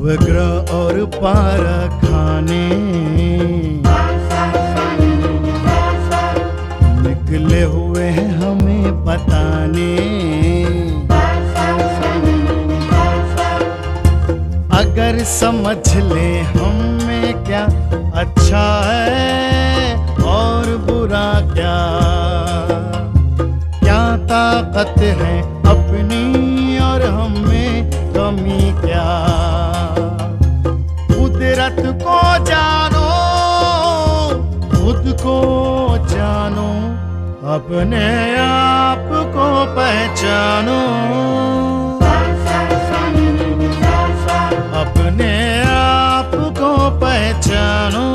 नवग्रह और पारखाने निकले हुए हैं हमें बताने। अगर समझ ले हमें क्या अच्छा है और बुरा क्या, क्या ताकत है अपनी और हमें कमी क्या। कुदरत को जानो, खुद को जानो, अपने आप को पहचानो, अपने आप को पहचानो।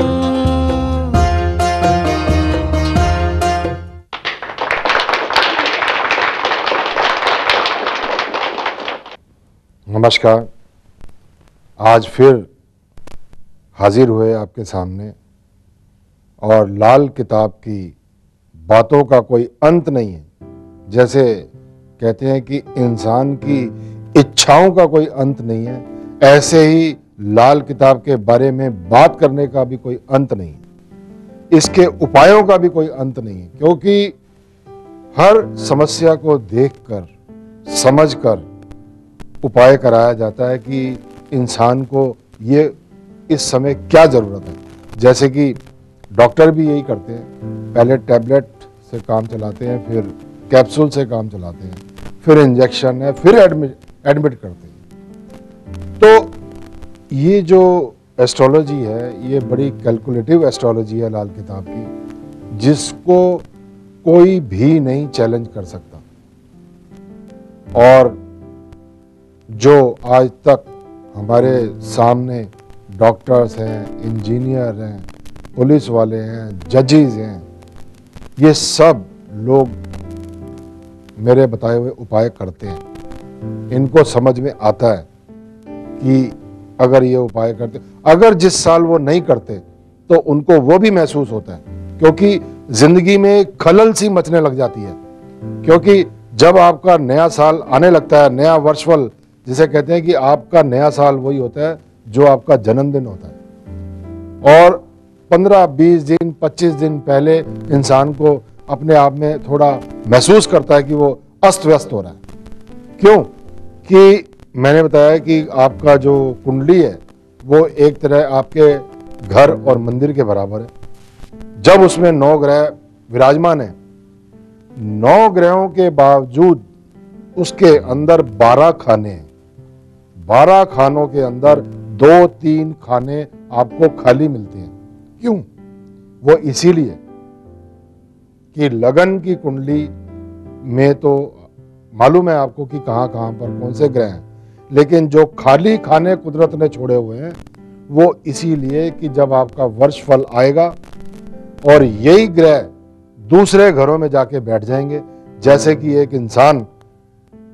नमस्कार। आज फिर हाजिर हुए आपके सामने और लाल किताब की बातों का कोई अंत नहीं है। जैसे कहते हैं कि इंसान की इच्छाओं का कोई अंत नहीं है, ऐसे ही लाल किताब के बारे में बात करने का भी कोई अंत नहीं है, इसके उपायों का भी कोई अंत नहीं है। क्योंकि हर समस्या को देखकर, समझकर उपाय कराया जाता है कि इंसान को ये इस समय क्या ज़रूरत है। जैसे कि डॉक्टर भी यही करते हैं, पहले टैबलेट से काम चलाते हैं, फिर कैप्सूल से काम चलाते हैं, फिर इंजेक्शन है, फिर एडमिट करते हैं। तो ये जो एस्ट्रोलॉजी है, ये बड़ी कैलकुलेटिव एस्ट्रोलॉजी है लाल किताब की, जिसको कोई भी नहीं चैलेंज कर सकता। और जो आज तक हमारे सामने डॉक्टर्स हैं, इंजीनियर हैं, पुलिस वाले हैं, जजेस हैं, ये सब लोग मेरे बताए हुए उपाय करते हैं। इनको समझ में आता है कि अगर ये उपाय करते, अगर जिस साल वो नहीं करते तो उनको वो भी महसूस होता है, क्योंकि जिंदगी में खलल सी मचने लग जाती है। क्योंकि जब आपका नया साल आने लगता है, नया वर्षफल जिसे कहते हैं कि आपका नया साल वही होता है जो आपका जन्मदिन होता है। और 15, 20 दिन, 25 दिन पहले इंसान को अपने आप में थोड़ा महसूस करता है कि वो अस्त व्यस्त हो रहा है। क्यों? कि मैंने बताया कि आपका जो कुंडली है वो एक तरह आपके घर और मंदिर के बराबर है। जब उसमें 9 ग्रह विराजमान है, 9 ग्रहों के बावजूद उसके अंदर 12 खाने हैं। 12 खानों के अंदर 2-3 खाने आपको खाली मिलते हैं। क्यों? वो इसीलिए कि लगन की कुंडली में तो मालूम है आपको कि कहां कहां पर कौन से ग्रह हैं, लेकिन जो खाली खाने कुदरत ने छोड़े हुए हैं वो इसीलिए कि जब आपका वर्षफल आएगा और यही ग्रह दूसरे घरों में जाके बैठ जाएंगे। जैसे कि एक इंसान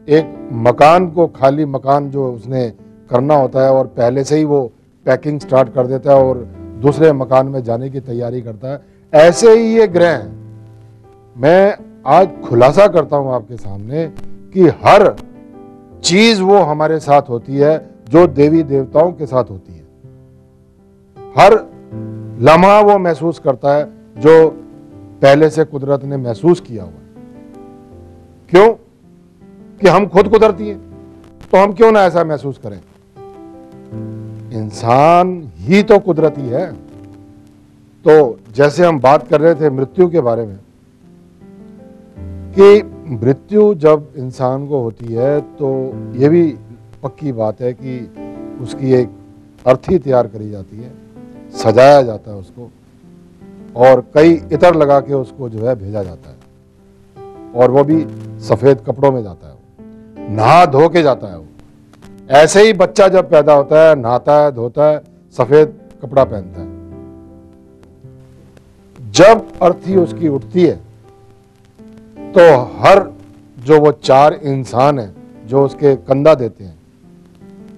एक मकान को, खाली मकान जो उसने करना होता है और पहले से ही वो पैकिंग स्टार्ट कर देता है और दूसरे मकान में जाने की तैयारी करता है, ऐसे ही ये ग्रह हैं। मैं आज खुलासा करता हूं आपके सामने कि हर चीज वो हमारे साथ होती है जो देवी देवताओं के साथ होती है। हर लम्हा वो महसूस करता है जो पहले से कुदरत ने महसूस किया हुआ है। क्यों? कि हम खुद कुदरती हैं, तो हम क्यों ना ऐसा महसूस करें। इंसान ही तो कुदरती है। तो जैसे हम बात कर रहे थे मृत्यु के बारे में, कि मृत्यु जब इंसान को होती है तो ये भी पक्की बात है कि उसकी एक अर्थी तैयार करी जाती है, सजाया जाता है उसको, और कई इत्र लगा के उसको जो है भेजा जाता है, और वो भी सफेद कपड़ों में जाता है, नहा धो के जाता है वो। ऐसे ही बच्चा जब पैदा होता है, नहाता है, धोता है, सफेद कपड़ा पहनता है। जब अर्थी उसकी उठती है तो हर जो वो 4 इंसान हैं जो उसके कंधा देते हैं,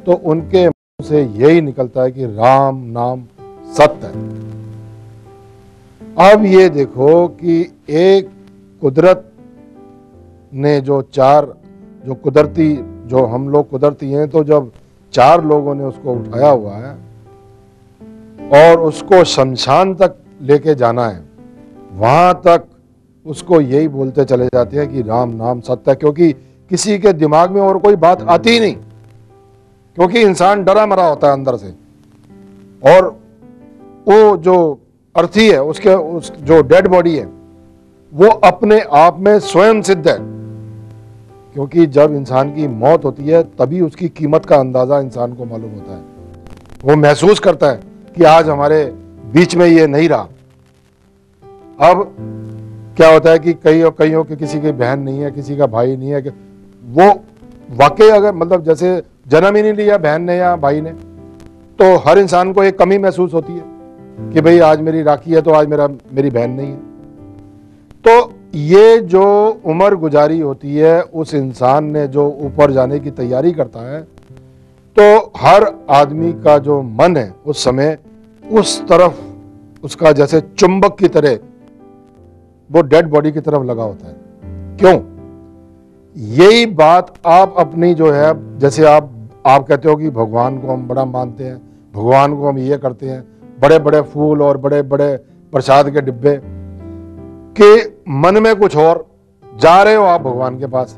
तो उनके मुंह से यही निकलता है कि राम नाम सत्य है। अब ये देखो कि एक कुदरत ने जो 4 जो कुदरती, जो हम लोग कुदरती हैं, तो जब 4 लोगों ने उसको उठाया हुआ है और उसको शमशान तक लेके जाना है। वहां तक उसको यही बोलते चले जाते हैं कि राम नाम सत्य है, क्योंकि किसी के दिमाग में और कोई बात आती ही नहीं, क्योंकि इंसान डरा मरा होता है अंदर से। और वो जो अर्थी है उस जो डेड बॉडी है वो अपने आप में स्वयं सिद्ध है, क्योंकि जब इंसान की मौत होती है तभी उसकी कीमत का अंदाजा इंसान को मालूम होता है। वो महसूस करता है कि आज हमारे बीच में ये नहीं रहा। अब क्या होता है कि कईयों के किसी की बहन नहीं है, किसी का भाई नहीं है, कि वो वाकई अगर मतलब जैसे जन्म ही नहीं लिया बहन ने या भाई ने, तो हर इंसान को एक कमी महसूस होती है कि भाई आज मेरी राखी है तो आज मेरी बहन नहीं है। तो ये जो उम्र गुजारी होती है उस इंसान ने जो ऊपर जाने की तैयारी करता है, तो हर आदमी का जो मन है उस समय उस तरफ उसका जैसे चुंबक की तरह वो डेड बॉडी की तरफ लगा होता है। क्यों? यही बात आप अपनी जो है, जैसे आप कहते हो कि भगवान को हम बड़ा मानते हैं, भगवान को हम ये करते हैं, बड़े बड़े फूल और बड़े बड़े प्रसाद के डिब्बे, के मन में कुछ और, जा रहे हो आप भगवान के पास।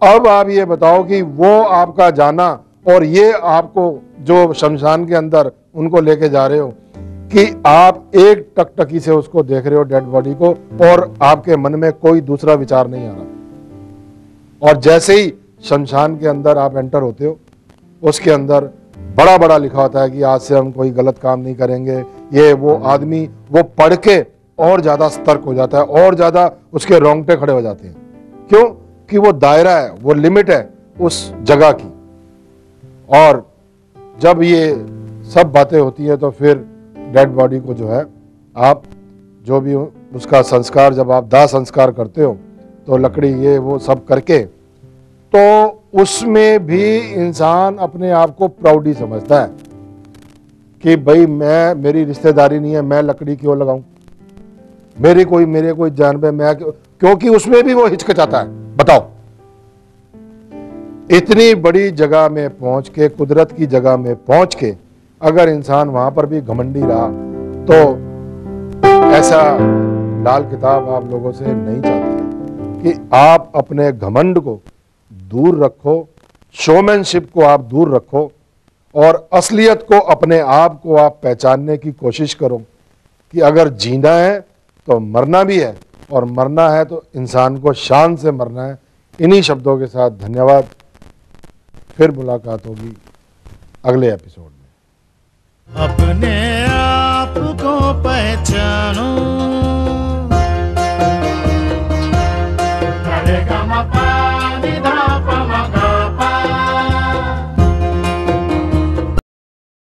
अब आप ये बताओ कि वो आपका जाना और ये आपको जो शमशान के अंदर उनको लेके जा रहे हो, कि आप एक टकटकी से उसको देख रहे हो डेड बॉडी को और आपके मन में कोई दूसरा विचार नहीं आ रहा। और जैसे ही शमशान के अंदर आप एंटर होते हो, उसके अंदर बड़ा बड़ा लिखा होता है कि आज से हम कोई गलत काम नहीं करेंगे। ये वो आदमी वो पढ़ के और ज्यादा सतर्क हो जाता है और ज्यादा उसके रोंगटे खड़े हो जाते हैं। क्यों? कि वो दायरा है, वो लिमिट है उस जगह की। और जब ये सब बातें होती है तो फिर डेड बॉडी को जो है आप जो भी उसका संस्कार, जब आप दाह संस्कार करते हो तो लकड़ी ये वो सब करके, तो उसमें भी इंसान अपने आप को प्राउडी समझता है कि भाई मेरी रिश्तेदारी नहीं है, मैं लकड़ी क्यों लगाऊं, मेरे कोई जान पे मैं, क्योंकि उसमें भी वो हिचकिचाता है। बताओ, इतनी बड़ी जगह में पहुंच के, कुदरत की जगह में पहुंच के अगर इंसान वहां पर भी घमंडी रहा, तो ऐसा लाल किताब आप लोगों से नहीं चाहती कि आप अपने घमंड को दूर रखो, शोमैनशिप को आप दूर रखो और असलियत को, अपने आप को आप पहचानने की कोशिश करो कि अगर जीना है तो मरना भी है, और मरना है तो इंसान को शान से मरना है। इन्हीं शब्दों के साथ धन्यवाद। फिर मुलाकात होगी अगले एपिसोड में। अपने आप को पहचानो।